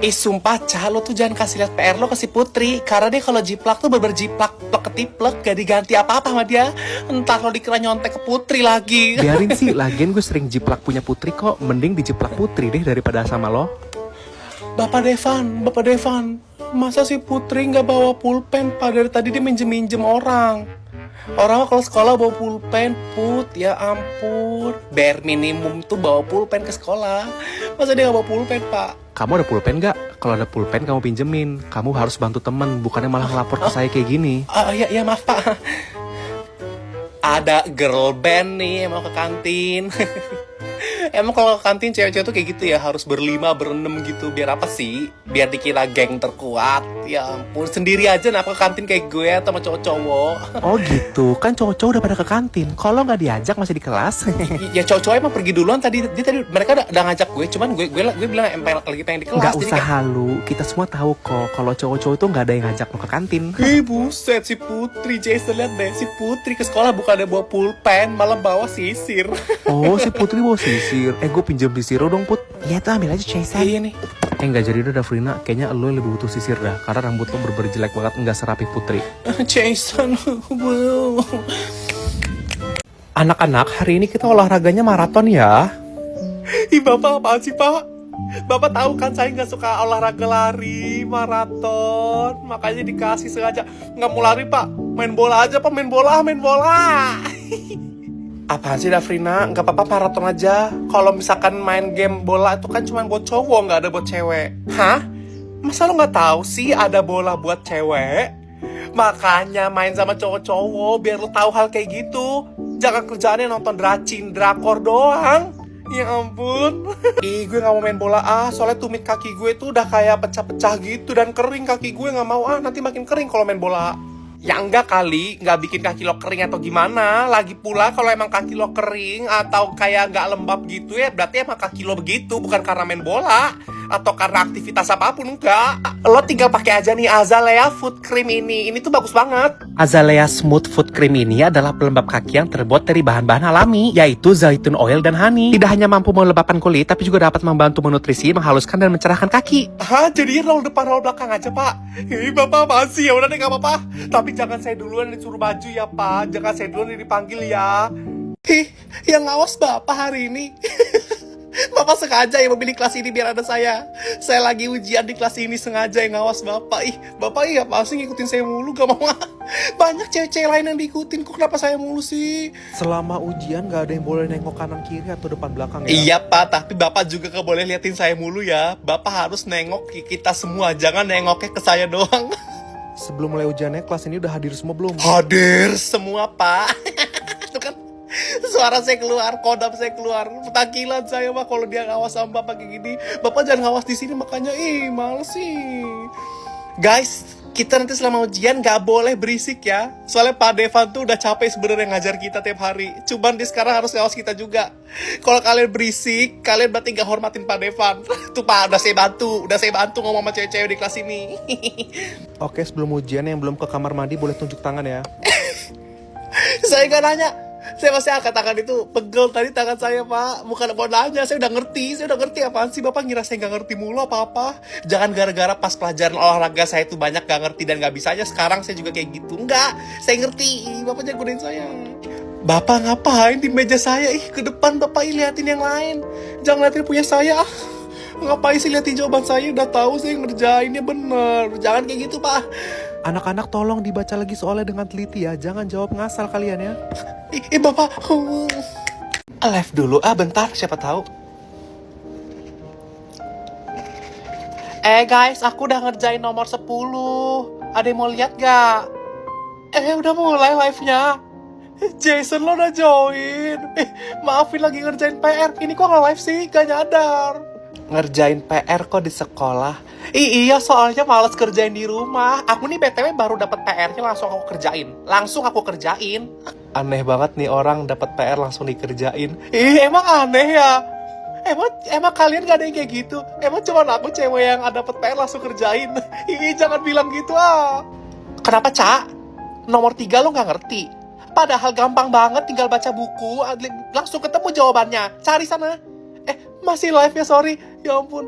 Sumpah, Ca, lo tuh jangan kasih lihat PR lo ke si Putri. Karena dia kalau jiplak tuh bener jiplak, plek ketiplek, gak diganti apa-apa sama dia. Entar lo dikira nyontek ke Putri lagi. Biarin sih, lagian gue sering jiplak punya Putri kok. Mending dijiplak Putri deh daripada sama lo. Bapak Devan, masa si Putri nggak bawa pulpen? Pak, dari tadi dia minjem orang. Orang kalau sekolah bawa pulpen, Put, ya ampun. Bare minimum tuh bawa pulpen ke sekolah. Masa dia nggak bawa pulpen, Pak? Kamu ada pulpen gak? Kalau ada pulpen kamu pinjemin. Kamu harus bantu temen, bukannya malah ngelapor ke saya kayak gini. Ya maaf, Pak. Ada girl band nih mau ke kantin. Emang kalau ke kantin cewek-cewek tuh kayak gitu ya, harus berlima, berenam gitu. Biar apa sih? Biar dikira geng terkuat. Ya ampun, sendiri aja kenapa ke kantin kayak gue atau sama cowok-cowok. Oh gitu, kan cowok-cowok udah pada ke kantin. Kalau nggak diajak masih di kelas. Ya cowok-cowok emang pergi duluan tadi. Mereka udah ngajak gue, cuman gue bilang lagi pengen di kelas. Nggak usah halu, kita semua tahu kok. Kalau cowok-cowok itu nggak ada yang ngajak lo ke kantin. Buset, si Putri, Jason, lihat deh. Si Putri ke sekolah bukan ada bawa pulpen, malah bawa sisir. Oh, si Putri bawa sisir. Gue pinjam sisir dong, Put. Iya tuh, ambil aja Jason. Iya nih. Nggak jadi udah Frina. Kayaknya lo yang lebih butuh sisir dah. Karena rambut lo berber jelek banget, nggak serapi Putri. Jason, wow. Anak-anak, hari ini kita olahraganya maraton ya. Ih, Bapak apaan sih, Pak? Bapak tahu kan saya nggak suka olahraga lari, maraton. Makanya dikasih sengaja. Nggak mau lari, Pak. Main bola aja, Pak. Main bola. Apaan sih, Dafrina? Nggak apa-apa, maraton aja. Kalau misalkan main game bola itu kan cuma buat cowok, nggak ada buat cewek. Hah? Masa lo nggak tahu sih ada bola buat cewek? Makanya main sama cowok-cowok biar lo tahu hal kayak gitu. Jangan kerjaannya nonton drakor doang. Ya ampun. Gue gak mau main bola soalnya tumit kaki gue tuh udah kayak pecah-pecah gitu dan kering kaki gue, gak mau nanti makin kering kalau main bola. Ya enggak kali, nggak bikin kaki lo kering atau gimana. Lagi pula kalau emang kaki lo kering atau kayak nggak lembab gitu ya, berarti emang kaki lo begitu, bukan karena main bola atau karena aktivitas apapun, enggak. Lo tinggal pakai aja nih Azalea Foot Cream ini tuh bagus banget. Azalea Smooth Foot Cream ini adalah pelembab kaki yang terbuat dari bahan-bahan alami, yaitu zaitun oil dan honey. Tidak hanya mampu melembabkan kulit, tapi juga dapat membantu menutrisi, menghaluskan, dan mencerahkan kaki. Jadi roll depan, roll belakang aja, Pak. Bapak masih, ya udah deh, gak apa-apa. Tapi jangan saya duluan disuruh maju ya, Pak. Jangan saya duluan dipanggil ya. Yang ngawas Bapak hari ini. Bapak sengaja yang memilih kelas ini biar ada saya. Saya lagi ujian di kelas ini, sengaja yang ngawas Bapak. Bapak apa sih ngikutin saya mulu, gak mau. Banyak cewek-cewek lain yang diikutin, kok kenapa saya mulu sih? Selama ujian gak ada yang boleh nengok kanan kiri atau depan belakang ya? Iya, Pak, tapi Bapak juga gak boleh liatin saya mulu ya. Bapak harus nengok kita semua, jangan nengoknya ke saya doang. Sebelum mulai ujiannya, kelas ini udah hadir semua belum? Hadir semua, Pak. Itu kan suara saya keluar, kodam saya keluar. Petakilan saya, Pak, kalau dia ngawas sama Bapak kayak gini. Bapak jangan ngawas di sini, makanya males sih. Guys, kita nanti selama ujian gak boleh berisik ya. Soalnya Pak Devan tuh udah capek sebenarnya ngajar kita tiap hari. Cuman dia sekarang harus ngawas kita juga. Kalau kalian berisik, kalian berarti gak hormatin Pak Devan. Tuh Pak, udah saya bantu ngomong sama cewek-cewek di kelas ini. Oke, sebelum ujian yang belum ke kamar mandi boleh tunjuk tangan ya. Saya gak nanya. Saya masih angkat tangan itu. Pegel tadi tangan saya, Pak. Bukan mau nanya, saya udah ngerti apaan sih. Bapak ngira saya gak ngerti mulu apa-apa. Jangan gara-gara pas pelajaran olahraga saya itu banyak gak ngerti dan gak bisanya, sekarang saya juga kayak gitu. Enggak, saya ngerti. Bapak jangan godain saya. Bapak ngapain di meja saya? Ke depan Bapak liatin yang lain. Jangan liatin punya saya. Ngapain sih liatin jawaban saya? Udah tahu saya ngerjainnya bener. Jangan kayak gitu, Pak. Anak-anak tolong dibaca lagi soalnya dengan teliti ya. Jangan jawab ngasal kalian ya. Bapak. Live dulu, bentar, siapa tahu. Guys, aku udah ngerjain nomor 10. Ada yang mau lihat gak? Udah mulai live-nya. Jason, lo udah join. Maafin lagi ngerjain PR. Ini kok nggak live sih? Gak nyadar. Ngerjain PR kok di sekolah? Iya, soalnya males kerjain di rumah. Aku nih BTW baru dapat PR-nya langsung aku kerjain. Aneh banget nih orang dapat PR langsung dikerjain. Emang aneh ya? Emang kalian gak ada yang kayak gitu? Emang cuma aku cewek yang dapat PR langsung kerjain? Jangan bilang gitu Kenapa, Ca? Nomor 3 lo gak ngerti? Padahal gampang banget, tinggal baca buku, langsung ketemu jawabannya. Cari sana. Masih live ya, sorry. Ya ampun.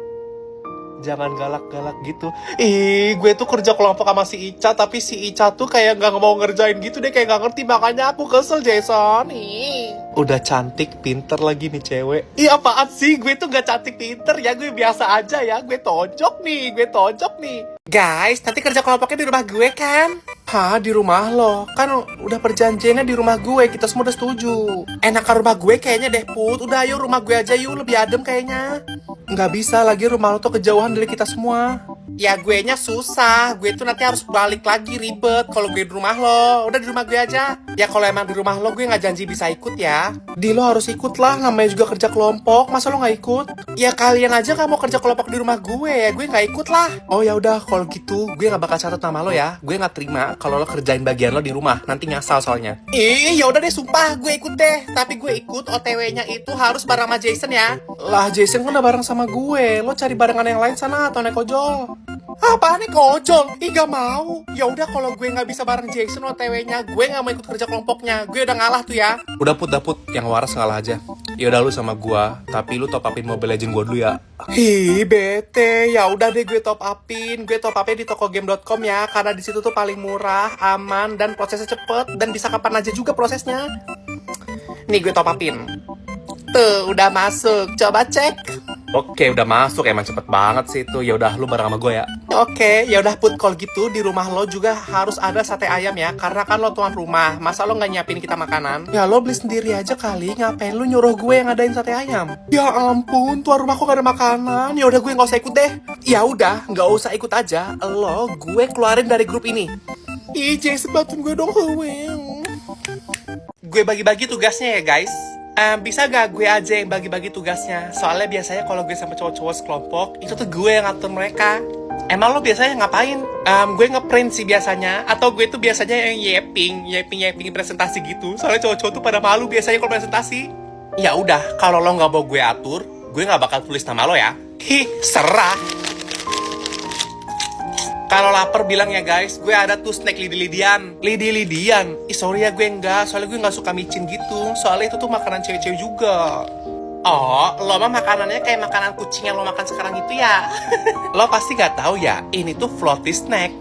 jangan galak-galak gitu. Ih, gue tuh kerja kelompok sama si Ica, tapi si Ica tuh kayak gak mau ngerjain gitu deh, kayak gak ngerti, makanya aku kesel, Jason. Ih. Udah cantik, pinter lagi nih cewek. Ih, apaan sih? Gue tuh gak cantik pinter ya, gue biasa aja ya. Gue tonjok nih. Guys, nanti kerja kelompoknya di rumah gue kan? Hah, di rumah lo? Kan udah perjanjiannya di rumah gue, kita semua udah setuju. Enakan rumah gue kayaknya deh, Put. Udah ayo rumah gue aja yuk, lebih adem kayaknya. Nggak bisa lagi, rumah lo tuh kejauhan dari kita semua. Ya gue nya susah, gue tuh nanti harus balik lagi, ribet kalau gue di rumah lo. Udah di rumah gue aja. Ya kalau emang di rumah lo gue nggak janji bisa ikut ya. Di lo harus ikut lah, namanya juga kerja kelompok. Masa lo nggak ikut? Ya kalian aja kamu kerja kelompok di rumah gue ya, gue nggak ikut lah. Oh ya udah, kalau gitu gue nggak bakal catat nama lo ya. Gue nggak terima kalau lo kerjain bagian lo di rumah, nanti ngasal soalnya. Ya udah deh, sumpah gue ikut deh. Tapi gue ikut OTW-nya itu harus bareng sama Jason ya. Lah Jason kan udah bareng sama gue. Lo cari barengan yang lain sana atau naik ojol. Apaan nih ojol? Ih gak mau. Ya udah kalau gue nggak bisa bareng Jason OTW-nya, gue nggak mau ikut kerja kelompoknya. Gue udah ngalah tuh ya. Udah put, yang waras ngalah aja. Ya udah lu sama gue, tapi lu top upin Mobile Legend gue dulu ya. Hi bete, ya udah deh gue top upin. Gue top upin di tokogame.com ya, karena di situ tuh paling murah, aman, dan prosesnya cepet, dan bisa kapan aja juga prosesnya. Nih gue top upin. Tuh udah masuk, coba cek. Oke, udah masuk, emang cepet banget sih itu. Ya udah, lu bareng sama gue ya. Oke, ya udah Put, kalau gitu di rumah lo juga harus ada sate ayam ya, karena kan lo tuan rumah. Masa lo nggak nyiapin kita makanan? Ya lo beli sendiri aja kali, ngapain lu nyuruh gue yang ngadain sate ayam? Ya ampun, tuan rumah kok gak ada makanan. Ya udah gue nggak usah ikut deh. Ya udah, nggak usah ikut aja. Lo gue keluarin dari grup ini. Ih, Jason bantuin gue dong. Gue bagi-bagi tugasnya ya guys. Bisa gak gue aja yang bagi-bagi tugasnya? Soalnya biasanya kalau gue sama cowok-cowok sekelompok, itu tuh gue yang ngatur mereka. Emang lo biasanya ngapain? Gue ngeprint sih biasanya. Atau gue tuh biasanya yang yaping presentasi gitu. Soalnya cowok-cowok tuh pada malu biasanya kalau presentasi. Ya udah, kalau lo gak mau gue atur, gue gak bakal tulis nama lo ya. Serah. Kalau lapar bilang ya guys, gue ada tuh snack lidi-lidian. Lidi-lidian? Sorry ya gue enggak, soalnya gue gak suka micin gitu. Soalnya itu tuh makanan cewek-cewek juga. Oh, lo mah makanannya kayak makanan kucing yang lo makan sekarang itu ya. Lo pasti gak tahu ya, ini tuh floaty snack.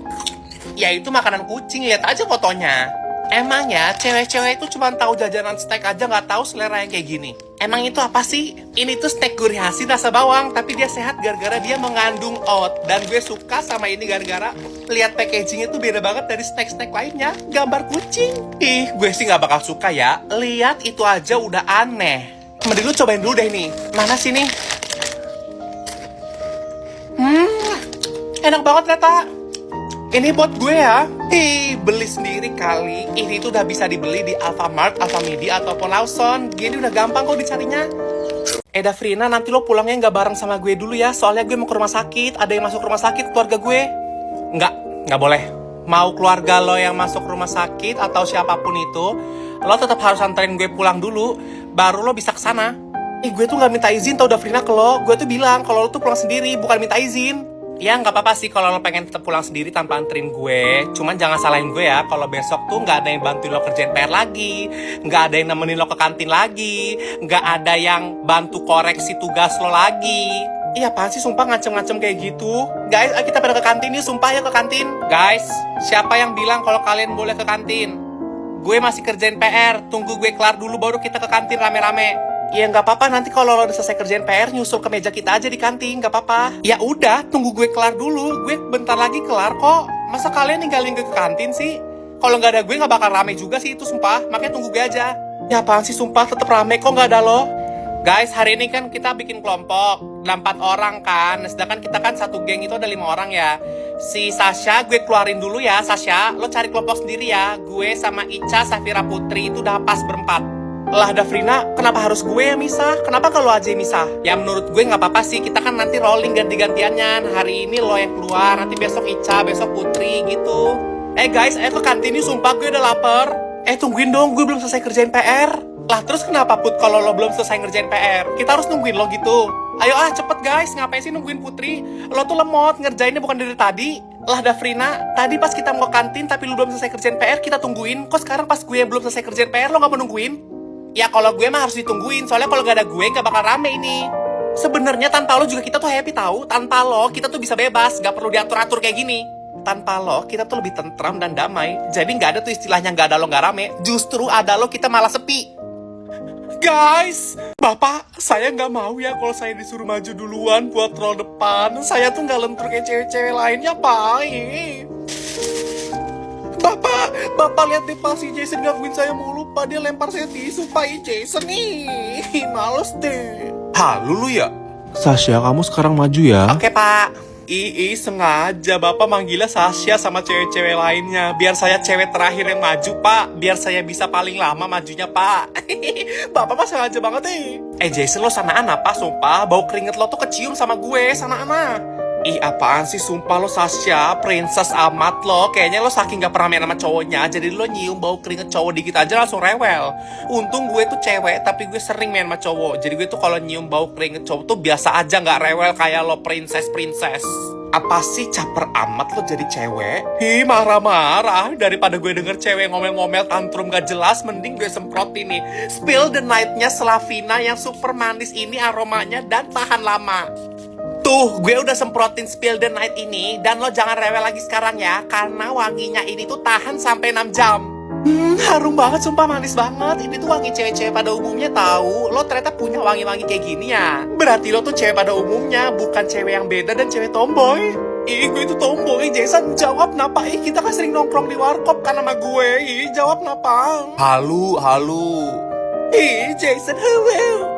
Ya itu makanan kucing, lihat aja fotonya. Emang ya, cewek-cewek itu cuma tahu jajanan steak aja, nggak tahu selera yang kayak gini. Emang itu apa sih? Ini tuh steak gurih asin rasa bawang, tapi dia sehat gara-gara dia mengandung oat. Dan gue suka sama ini gara-gara lihat packagingnya tuh beda banget dari snack-snack lainnya. Gambar kucing. Ih, gue sih nggak bakal suka ya. Lihat itu aja udah aneh. Mending lu cobain dulu deh nih. Mana sih nih? Enak banget ternyata. Ini buat gue ya. Beli sendiri kali. Ini tuh udah bisa dibeli di Alfamart, Alfamidi, ataupun Lawson. Gini udah gampang kok dicarinya. Frina, nanti lo pulangnya nggak bareng sama gue dulu ya. Soalnya gue mau ke rumah sakit. Ada yang masuk rumah sakit, keluarga gue. Nggak boleh. Mau keluarga lo yang masuk rumah sakit atau siapapun itu, lo tetap harus anterin gue pulang dulu. Baru lo bisa kesana. Gue tuh nggak minta izin tau Frina ke lo. Gue tuh bilang kalau lo tuh pulang sendiri, bukan minta izin. Ya nggak apa-apa sih kalau lo pengen tetap pulang sendiri tanpa anterin gue. Cuman jangan salahin gue ya kalau besok tuh nggak ada yang bantuin lo kerjain PR lagi, nggak ada yang nemenin lo ke kantin lagi, nggak ada yang bantu koreksi tugas lo lagi. Iya apaan sih sumpah ngacem-ngacem kayak gitu. Guys, ayo kita pada ke kantin yuk, sumpah ya ke kantin. Guys, siapa yang bilang kalau kalian boleh ke kantin? Gue masih kerjain PR, tunggu gue kelar dulu baru kita ke kantin rame-rame. Ya nggak apa-apa, nanti kalau lo udah selesai kerjain PR nyusul ke meja kita aja di kantin, nggak apa-apa. Ya udah, tunggu gue kelar dulu, gue bentar lagi kelar kok. Masa kalian ninggalin gue ke kantin sih? Kalau nggak ada gue nggak bakal rame juga sih itu sumpah, makanya tunggu gue aja. Ya apaan sih sumpah, tetep rame kok nggak ada lo. Guys, hari ini kan kita bikin kelompok, ada 4 orang kan, sedangkan kita kan satu geng itu ada 5 orang ya. Si Sasha gue keluarin dulu ya, Sasha, lo cari kelompok sendiri ya. Gue sama Ica, Safira Putri itu udah pas berempat. Lah Frina, kenapa harus gue yang misah? Kenapa kalau aja yang misah? Ya menurut gue nggak apa-apa sih, kita kan nanti rolling ganti-gantiannya. Hari ini lo yang keluar, nanti besok Ica, besok Putri gitu. Guys, ayo ke kantin nih, sumpah gue udah lapar. Tungguin dong, gue belum selesai kerjain PR. Lah terus kenapa Put kalau lo belum selesai ngerjain PR? Kita harus nungguin lo gitu. Ayo cepet guys, ngapain sih nungguin Putri? Lo tuh lemot, ngerjainnya bukan dari tadi. Lah Frina, tadi pas kita mau ke kantin tapi lo belum selesai kerjain PR, kita tungguin. Kok sekarang pas gue yang belum selesai kerjain PR, lo gak mau nungguin? Ya kalau gue mah harus ditungguin, soalnya kalau gak ada gue gak bakal rame ini. Sebenarnya tanpa lo juga kita tuh happy tahu. Tanpa lo kita tuh bisa bebas, gak perlu diatur-atur kayak gini. Tanpa lo kita tuh lebih tentram dan damai. Jadi gak ada tuh istilahnya gak ada lo gak rame. Justru ada lo kita malah sepi. Guys, Bapak, saya nggak mau ya kalau saya disuruh maju duluan buat roll depan. Saya tuh nggak lentur kayak cewek-cewek lainnya, Pak. Bapak lihat deh Pak, si Jason gangguin saya mulu, Pak. Dia lempar saya tisu, Pak. Jason nih, males deh. Halu lu ya? Sasha, kamu sekarang maju ya. Oke, Pak. Sengaja Bapak manggilnya Sasha sama cewek-cewek lainnya. Biar saya cewek terakhir yang maju, Pak. Biar saya bisa paling lama majunya, Pak. Bapak mah sengaja banget Jason, lo sanaan apa, sumpah? Bau keringet lo tuh kecium sama gue, sanaan. Apaan sih, sumpah lo Sasha, princess amat lo. Kayaknya lo saking gak pernah main sama cowoknya, jadi lo nyium bau keringet cowok dikit aja langsung rewel. Untung gue tuh cewek, tapi gue sering main sama cowok. Jadi gue tuh kalau nyium bau keringet cowok tuh biasa aja, gak rewel kayak lo princess. Apa sih caper amat lo jadi cewek? Marah-marah. Daripada gue denger cewek ngomel-ngomel tantrum gak jelas, mending gue semprot ini Spill the Night-nya Slavina yang super manis ini, aromanya dan tahan lama. Tuh, gue udah semprotin Spill the Night ini. Dan lo jangan rewel lagi sekarang ya, karena wanginya ini tuh tahan sampai 6 jam. Harum banget, sumpah manis banget. Ini tuh wangi cewek-cewek pada umumnya tahu. Lo ternyata punya wangi-wangi kayak gini ya. Berarti lo tuh cewek pada umumnya, bukan cewek yang beda dan cewek tomboy. Gue itu tomboy. Jason, jawab napa? Kita kan sering nongkrong di warkop kan sama gue. Jawab napa? Halu. Jason, halu.